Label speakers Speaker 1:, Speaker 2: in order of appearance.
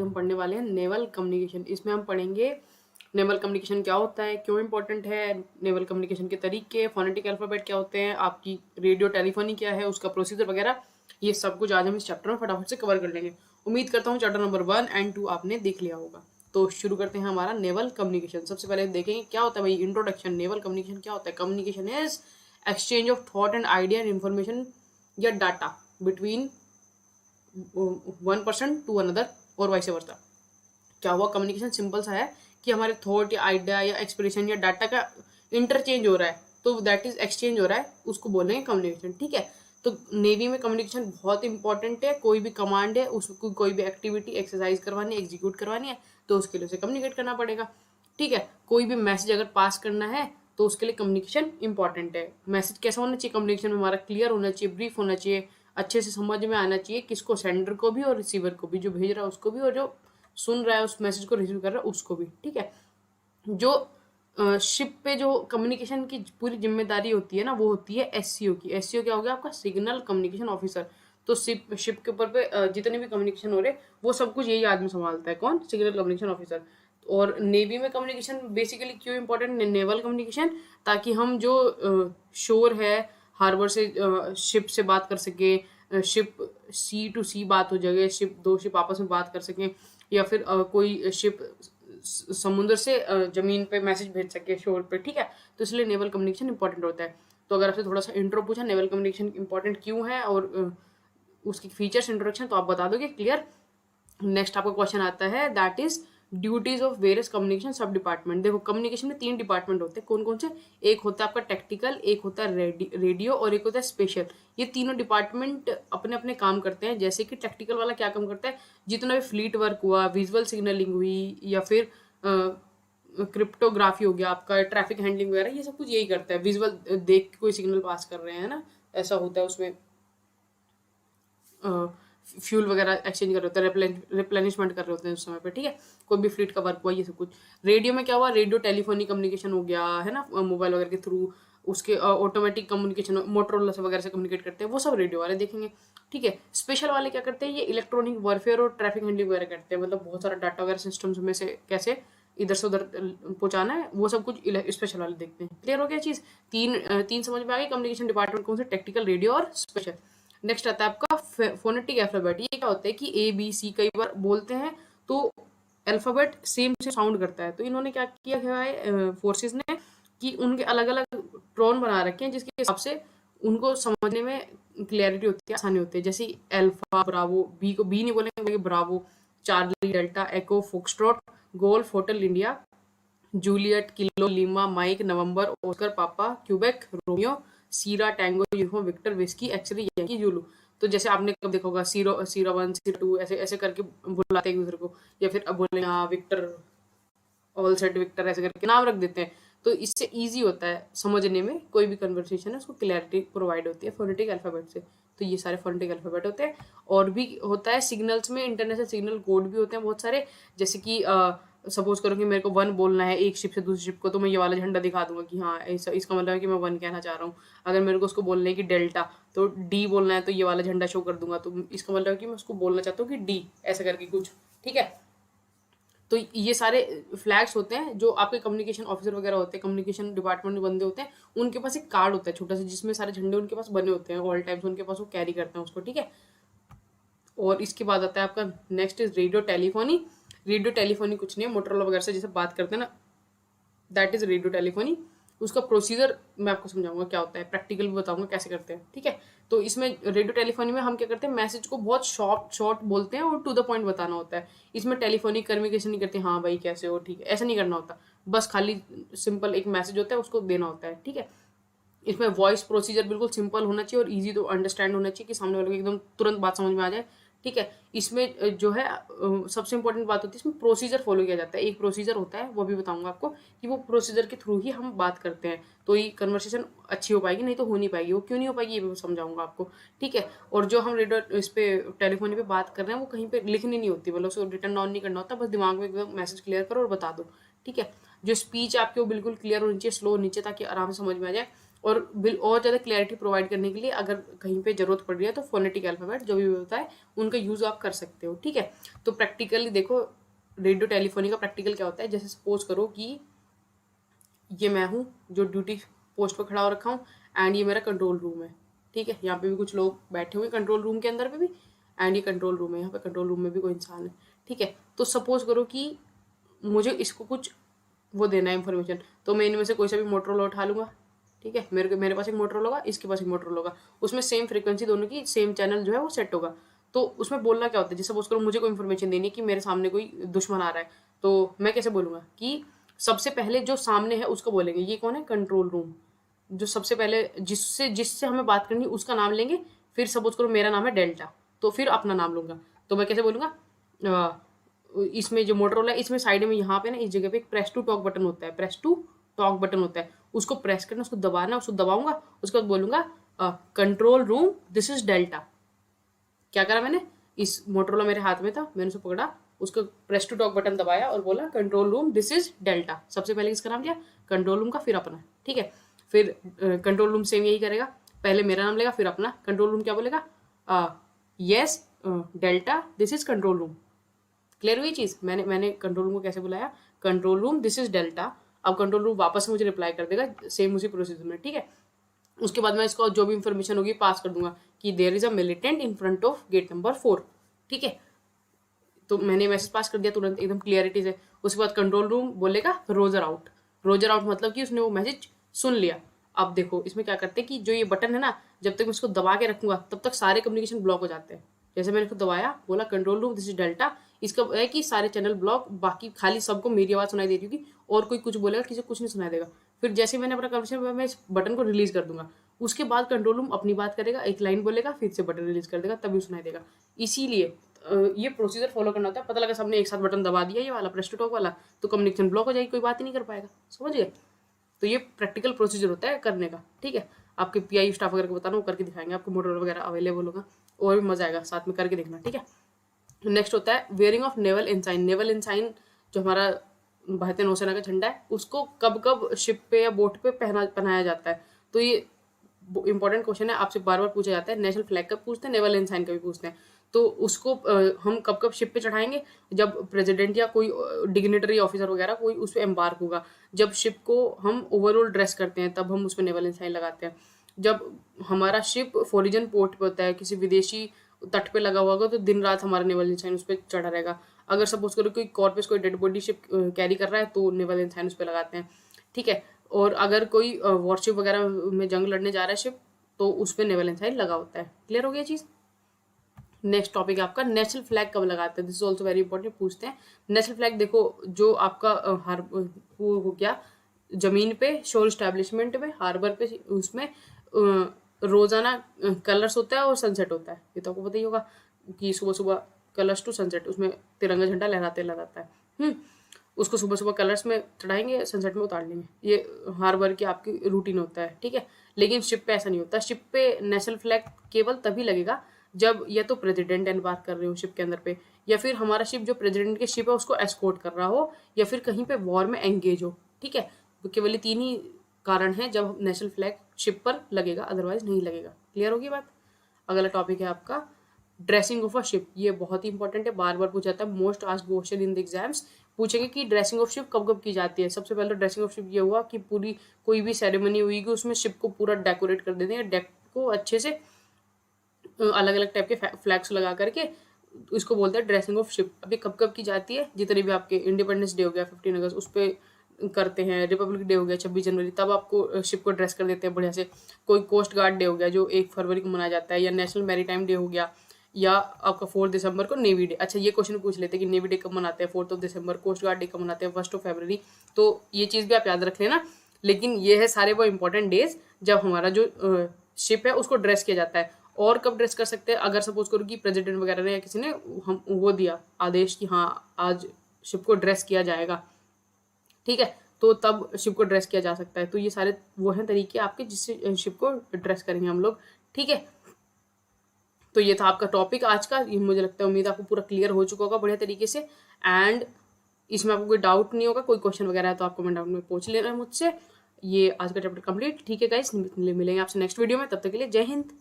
Speaker 1: हम पढ़ने वाले हैं नेवल कम्युनिकेशन। इसमें हम पढ़ेंगे नेवल कम्युनिकेशन क्या होता है, क्यों इंपॉर्टेंट है, नेवल कम्युनिकेशन के तरीके, फोनेटिक अल्फाबेट क्या होते हैं, आपकी रेडियो टेलीफोनी क्या है, उसका प्रोसीजर वगैरह, ये सब कुछ आज हम इस चैप्टर में फटाफट से कवर कर लेंगे। उम्मीद करता हूँ चैप्टर नंबर 1 एंड 2 आपने देख लिया होगा। तो शुरू करते हैं हमारा नेवल कम्युनिकेशन। सबसे पहले देखेंगे क्या होता है भाई, इंट्रोडक्शन। नेवल कम्युनिकेशन क्या होता है? Communication is exchange of thought and idea and information या data between one person to another और वाइस वर्सा। क्या हुआ? कम्युनिकेशन सिंपल सा है कि हमारे थॉट या आइडिया या एक्सप्रेशन या डाटा का इंटरचेंज हो रहा है, तो दैट इज एक्सचेंज हो रहा है, उसको बोलेंगे कम्युनिकेशन। ठीक है, तो नेवी में कम्युनिकेशन बहुत इंपॉर्टेंट है। कोई भी कमांड है, उसको कोई भी एक्टिविटी एक्सरसाइज करवानी है, एग्जीक्यूट करवानी है, तो उसके लिए उसे कम्युनिकेट करना पड़ेगा। ठीक है, कोई भी मैसेज अगर पास करना है तो उसके लिए कम्युनिकेशन इंपॉर्टेंट है। मैसेज कैसा होना चाहिए? कम्युनिकेशन में हमारा क्लियर होना चाहिए, ब्रीफ होना चाहिए, अच्छे से समझ में आना चाहिए, किसको, सेंडर को भी और रिसीवर को भी, जो भेज रहा है उसको भी और जो सुन रहा है उस मैसेज को रिसीव कर रहा है उसको भी। ठीक है, जो शिप पे जो कम्युनिकेशन की पूरी जिम्मेदारी होती है ना, वो होती है एससीओ की। एससीओ क्या हो गया? आपका सिग्नल कम्युनिकेशन ऑफिसर। तो शिप के ऊपर पे जितने भी कम्युनिकेशन हो रहे वो सब कुछ यही आदमी संभालता है। कौन? Signal communication officer. और नेवी में कम्युनिकेशन बेसिकली क्यों इंपॉर्टेंट? नेवल कम्युनिकेशन, ताकि हम जो शोर है, हार्बर से शिप से बात कर सके, शिप सी टू सी बात हो जाए, शिप दो शिप आपस में बात कर सकें, या फिर कोई शिप समुद्र से जमीन पे मैसेज भेज सके शोर पे। ठीक है, तो इसलिए नेवल कम्युनिकेशन इंपॉर्टेंट होता है। तो अगर आपसे थोड़ा सा इंट्रो पूछा नेवल कम्युनिकेशन इंपॉर्टेंट क्यों है और उसकी फीचर्स इंट्रोडक्शन, तो आप बता दोगे क्लियर। नेक्स्ट आपका क्वेश्चन आता है, that is duties of various communication सब डिपार्टमेंट। देखो, कम्युनिकेशन में 3 डिपार्टमेंट होते हैं। कौन कौन से? एक होता है आपका टेक्टिकल, एक होता है रेडियो और एक होता है स्पेशल। ये तीनों डिपार्टमेंट अपने अपने काम करते हैं। जैसे कि टेक्टिकल वाला क्या काम करता है? जितना भी फ्लीट वर्क हुआ, विजुअल सिग्नलिंग हुई, या फिर क्रिप्टोग्राफी हो गया, आपका ट्रैफिक हैंडलिंग वगैरह, ये सब कुछ यही करता है। विजुअल देख के कोई सिग्नल पास कर रहे हैं ना, ऐसा होता है उसमें। फ्यूल वगैरह एक्सचेंज कर रहे होते हैं, रिप्लेनिशमेंट कर रहे होते हैं उस समय पे। ठीक है, कोई भी फ्लीट का वर्क हुआ, ये सब कुछ। रेडियो में क्या हुआ? रेडियो टेलीफोनी कम्युनिकेशन हो गया है ना, मोबाइल वगैरह के थ्रू। उसके ऑटोमेटिक कम्युनिकेशन मोटरोला से वगैरह से कम्युनिकेट करते हैं, वो सब रेडियो वाले देखेंगे। ठीक है, स्पेशल वाले क्या करते हैं? ये इलेक्ट्रॉनिक वॉरफेयर और ट्रैफिक हैंडलिंग वगैरह करते हैं। मतलब बहुत सारा डाटा वगैरह सिस्टम्स में से कैसे इधर से उधर पहुंचाना है, वो सब कुछ स्पेशल वाले देखते हैं। क्लियर हो गया चीज? तीन समझ में आ गई कम्युनिकेशन डिपार्टमेंट कौन से? टेक्टिकल, रेडियो और स्पेशल। नेक्स्ट आता है आपका फोनेटिक अल्फाबेट। ये क्या होता है कि ए बी सी कई बार बोलते हैं तो अल्फाबेट सेम से साउंड करता है। तो इन्होंने क्या किया है फोर्सेस ने, कि उनके अलग अलग टोन बना रखे हैं, जिसके हिसाब से उनको समझने में क्लियरिटी होती है, आसानी होती है। जैसे अल्फा ब्रावो, बी को बी नहीं बोलेंगे, बोलेंगे bravo, Charlie delta echo foxtrot golf hotel India Juliet kilo Lima Mike November Oscar papa Quebec Romeo Sierra tango यूफो विक्टर विस्की एक्सरे यानी जुलू। तो जैसे आपने कब देखा होगा, सीरो सीरा 1 सीरा 2 ऐसे ऐसे करके बुलाते हैं एक दूसरे को, या फिर अब बोले हाँ विक्टर, ऑल सेट विक्टर, ऐसे करके नाम रख देते हैं। तो इससे इजी होता है समझने में, कोई भी कन्वर्सेशन है उसको क्लैरिटी प्रोवाइड होती है फोनेटिक अल्फाबेट से। तो ये सारे फोनेटिक अल्फाबेट होते हैं। और भी होता है सिग्नल्स में, इंटरनेशनल सिग्नल कोड भी होते हैं बहुत सारे। जैसे कि सपोज करो कि मेरे को 1 बोलना है एक शिप से दूसरी शिप को, तो मैं ये वाला झंडा दिखा दूंगा कि हाँ इसका मतलब है कि मैं 1 कहना चाह रहा हूँ। अगर मेरे को उसको बोलना है कि डेल्टा, तो डी बोलना है, तो ये वाला झंडा शो कर दूंगा, तो इसका मतलब है कि मैं उसको बोलना चाहता हूँ कि डी, ऐसा करके कुछ। ठीक है, तो ये सारे फ्लैग्स होते हैं जो आपके कम्युनिकेशन ऑफिसर वगैरह होते हैं, कम्युनिकेशन डिपार्टमेंट में बंदे होते हैं, उनके पास एक कार्ड होता है छोटा सा, जिसमें सारे झंडे उनके पास बने होते हैं ऑल टाइम्स, उनके पास वो कैरी करते हैं उसको। ठीक है, और इसके बाद आता है आपका next is radio telephony. Radio telephony कुछ नहीं है, मोटरोला वगैरह से जैसे बात करते हैं ना, दैट इज रेडियो टेलीफोनी। उसका प्रोसीजर मैं आपको समझाऊंगा क्या होता है, प्रैक्टिकल भी बताऊंगा कैसे करते हैं। ठीक है, तो इसमें रेडियो टेलीफोनी में हम क्या करते हैं, मैसेज को बहुत शॉर्ट शॉर्ट बोलते हैं और टू द पॉइंट बताना होता है। इसमें टेलीफोनिक कम्युनिकेशन नहीं करते, हाँ भाई कैसे हो, ठीक है, ऐसा नहीं करना होता। बस खाली सिंपल एक मैसेज होता है, उसको देना होता है। ठीक है, इसमें वॉइस प्रोसीजर बिल्कुल सिंपल होना चाहिए और इजी टू अंडरस्टैंड होना चाहिए, कि सामने वाले को एकदम तुरंत बात समझ में आ जाए। ठीक है, इसमें जो है सबसे इंपॉर्टेंट बात होती है, इसमें प्रोसीजर फॉलो किया जाता है। एक प्रोसीजर होता है, वो भी बताऊंगा आपको, कि वो प्रोसीजर के थ्रू ही हम बात करते हैं, तो ये कन्वर्सेशन अच्छी हो पाएगी, नहीं तो हो नहीं पाएगी। वो क्यों नहीं हो पाएगी ये भी समझाऊंगा आपको। ठीक है, और जो हम रेडियो इस पे टेलीफोनी पे बात कर रहे हैं, वो कहीं पे लिखनी नहीं होती, मतलब उसको रिटर्न डाउन नहीं करना होता, बस दिमाग में एकदम मैसेज क्लियर करो और बता दो। ठीक है, जो स्पीच आपके वो बिल्कुल क्लियर होनी चाहिए, स्लो होनी चाहिए, ताकि आराम से समझ में आ जाए। और और ज़्यादा क्लैरिटी प्रोवाइड करने के लिए अगर कहीं पे ज़रूरत पड़ रही है तो फोनेटिक अल्फ़ाबेट जो भी होता है उनका यूज़ आप कर सकते हो, ठीक है। तो प्रैक्टिकली देखो, रेडियो टेलीफोनी का प्रैक्टिकल क्या होता है, जैसे सपोज करो कि ये मैं हूँ जो ड्यूटी पोस्ट पर खड़ा हो रखा हूँ, एंड ये मेरा कंट्रोल रूम है, ठीक है। यहाँ पे भी कुछ लोग बैठे हुए कंट्रोल रूम के अंदर पे भी, एंड ये कंट्रोल रूम है, यहाँ पे कंट्रोल रूम में भी कोई इंसान है, ठीक है। तो सपोज करो कि मुझे इसको कुछ वो देना है इन्फॉर्मेशन, तो मैं इनमें से कोई सा भी मोटरोला उठा लूँगा, ठीक है। मेरे पास एक मोटरोला होगा, इसके पास एक मोटरोला होगा, उसमें सेम फ्रीक्वेंसी दोनों की, सेम चैनल जो है वो सेट होगा। तो उसमें बोलना क्या होता है, जैसे सपोज करो मुझे कोई इन्फॉर्मेशन देनी है कि मेरे सामने कोई दुश्मन आ रहा है, तो मैं कैसे बोलूँगा कि सबसे पहले जो सामने है उसको बोलेंगे, ये कौन है, कंट्रोल रूम। जो सबसे पहले जिससे जिससे हमें बात करनी है उसका नाम लेंगे, फिर सपोज करो मेरा नाम है डेल्टा, तो फिर अपना नाम लूंगा, तो मैं कैसे बोलूँगा, इसमें जो मोटरोला है इसमें साइड में यहाँ पे ना इस जगह पे एक प्रेस टू टॉक बटन होता है, प्रेस टू टॉक बटन होता है, उसको प्रेस करना, उसको दबाना, उसको दबाऊंगा, उसके बाद बोलूंगा control room this is delta. क्या करा मैंने, इस मोटरोला मेरे हाथ में था, मैंने उसे पकड़ा, उसको प्रेस टू टॉक बटन दबाया और बोला control room this is delta. सबसे पहले किसका नाम लिया, कंट्रोल रूम का, फिर अपना, ठीक है। फिर कंट्रोल रूम सेम यही करेगा, पहले मेरा नाम लेगा फिर अपना। कंट्रोल रूम क्या बोलेगा, yes delta this is control room. Clear हुई चीज, मैंने कंट्रोल रूम को कैसे बुलाया, control room this is delta. अब कंट्रोल रूम वापस मुझे रिप्लाई कर देगा सेम उसी प्रोसीजर में, ठीक है। उसके बाद मैं इसको जो भी इंफॉर्मेशन होगी पास कर दूंगा कि there is a militant in front of gate number 4, ठीक है। तो मैंने मैसेज पास कर दिया तुरंत एकदम क्लियरिटी से। उसके बाद कंट्रोल रूम बोलेगा रोजर आउट। रोजर आउट मतलब कि उसने वो मैसेज सुन लिया। अब देखो इसमें क्या करते हैं कि जो ये बटन है ना, जब तक मैं इसको दबा के रखूंगा तब तक सारे कम्युनिकेशन ब्लॉक हो जाते हैं। जैसे मैंने इसको दबाया, बोला control room this is delta, इसका है कि सारे चैनल ब्लॉक, बाकी खाली सबको मेरी आवाज सुनाई दे रही होगी, और कोई कुछ बोलेगा किसी को कुछ नहीं सुनाई देगा। फिर जैसे मैंने अपना कन्वर्सेशन, मैं इस बटन को रिलीज कर दूंगा, उसके बाद कंट्रोल रूम अपनी बात करेगा, एक लाइन बोलेगा, फिर से बटन रिलीज कर देगा, तभी सुनाई देगा। इसीलिए ये प्रोसीजर फॉलो करना होता है। पता लगा सबने एक साथ बटन दबा दिया ये वाला प्रेस टू टॉक वाला, तो कम्युनिकेशन ब्लॉक हो जाएगी, कोई बात ही नहीं कर पाएगा, समझ गए। तो ये प्रैक्टिकल प्रोसीजर होता है करने का, ठीक है। आपके पीआई स्टाफ वगैरह को बताना, वो करके दिखाएंगे, आपको मोटर वगैरह अवेलेबल होगा, और भी मजा आएगा, साथ में करके देखना, ठीक है। नेक्स्ट होता है वेयरिंग ऑफ नेवल इंसाइन। नेवल इंसाइन जो हमारा भारतीय नौसेना का झंडा है, उसको कब कब शिप पे या बोट पे पहनाया जाता है। तो ये इंपॉर्टेंट क्वेश्चन है, आपसे बार बार पूछा जाता है। नेशनल फ्लैग का पूछते हैं, नेवल इंसाइन का भी पूछते हैं। तो उसको हम कब कब शिप पे चढ़ाएंगे, जब प्रेसिडेंट या कोई डिग्नेटरी ऑफिसर वगैरह कोई उस पर एम्बार्क होगा। जब शिप को हम ओवरऑल ड्रेस करते हैं तब हम उस पर नेवल इंसाइन लगाते हैं। जब हमारा शिप फॉरिजन पोर्ट पे होता है, किसी विदेशी तट पे लगा हुआ होगा, तो दिन रात हमारा नेवल इंसाइन उस पर चढ़ा रहेगा। अगर सपोज करो कोई कॉर्पस कोई डेड बॉडी शिप कैरी कर रहा है तो नेवल इंसाइन उस पर लगाते हैं, ठीक है। और अगर कोई वॉरशिप वगैरह में जंग लड़ने जा रहा है शिप, तो उस पर नेवल इंसाइन लगा होता है। क्लियर हो गया चीज़। नेक्स्ट टॉपिक है आपका नेशनल फ्लैग कब लगाते हैं, this is also very important, पूछते हैं। नेशनल फ्लैग देखो, जो आपका वो हो गया जमीन पे, शोर स्टैब्लिशमेंट में, हार्बर पे, उसमें रोजाना कलर्स होता है और सनसेट होता है। ये तो आपको पता ही होगा कि सुबह सुबह कलर्स टू सनसेट, उसमें तिरंगा झंडा लहराते लहराता है। उसको सुबह सुबह कलर्स में चढ़ाएंगे, सनसेट में उतार लेंगे। ये हार्बर की आपकी रूटीन होता है, ठीक है। लेकिन शिप पे ऐसा नहीं होता। शिप पे नेशनल फ्लैग केवल तभी लगेगा जब या तो प्रेसिडेंट एम्बार्क कर रहे हो शिप के अंदर पे, या फिर हमारा शिप जो प्रेसिडेंट के शिप है उसको एस्कॉर्ट कर रहा हो, या फिर कहीं पे वॉर में एंगेज हो, ठीक है। तो केवल ये तीन ही कारण है जब नेशनल फ्लैग शिप पर लगेगा, अदरवाइज नहीं लगेगा। क्लियर होगी बात। अगला टॉपिक है आपका ड्रेसिंग ऑफ अ शिप। ये बहुत ही इंपॉर्टेंट है, बार बार पूछा जाता है, most asked question in the exams. पूछेंगे कि ड्रेसिंग ऑफ शिप कब कब की जाती है। सबसे पहले ड्रेसिंग ऑफ शिप ये हुआ कि पूरी कोई भी सेरेमनी हुई कि उसमें शिप को पूरा डेकोरेट कर देते हैं, डेक को अच्छे से अलग अलग टाइप के फ्लैग्स लगा करके, इसको बोलते हैं ड्रेसिंग ऑफ शिप। अभी कब कब की जाती है, जितने भी आपके इंडिपेंडेंस डे हो गया 15 अगस्त, उस पर करते हैं। रिपब्लिक डे हो गया 26 जनवरी, तब आपको शिप को ड्रेस कर देते हैं बढ़िया से। कोई कोस्ट गार्ड डे हो गया जो 1 फरवरी को मनाया जाता है, या नेशनल मैरीटाइम डे हो गया, या आपका 4 दिसंबर को नेवी डे। अच्छा, ये क्वेश्चन पूछ लेते हैं कि नेवी डे कब मनाते हैं, 4 दिसंबर। कोस्ट गार्ड डे कब मनाते हैं, 1 फरवरी। तो ये चीज़ भी आप याद रख लेना। लेकिन ये है सारे वो इंपॉर्टेंट डेज जब हमारा जो शिप है उसको ड्रेस किया जाता है। और कब ड्रेस कर सकते हैं, अगर सपोज करो कि प्रेसिडेंट वगैरह ने या किसी ने हम वो दिया आदेश कि हाँ आज शिप को ड्रेस किया जाएगा, ठीक है, तो तब शिप को ड्रेस किया जा सकता है। तो ये सारे वो हैं तरीके आपके जिससे शिप को ड्रेस करेंगे हम लोग, ठीक है। तो ये था आपका टॉपिक आज का। ये मुझे लगता है, उम्मीद आपको पूरा क्लियर हो चुका होगा बढ़िया तरीके से। एंड इसमें आपको कोई डाउट नहीं होगा, कोई क्वेश्चन वगैरह है तो आप कमेंट डाउन में पूछ लेना मुझसे। ये आज का चैप्टर कंप्लीट। ठीक है गाइस, मिलेंगे आपसे नेक्स्ट वीडियो में, तब तक के लिए जय हिंद।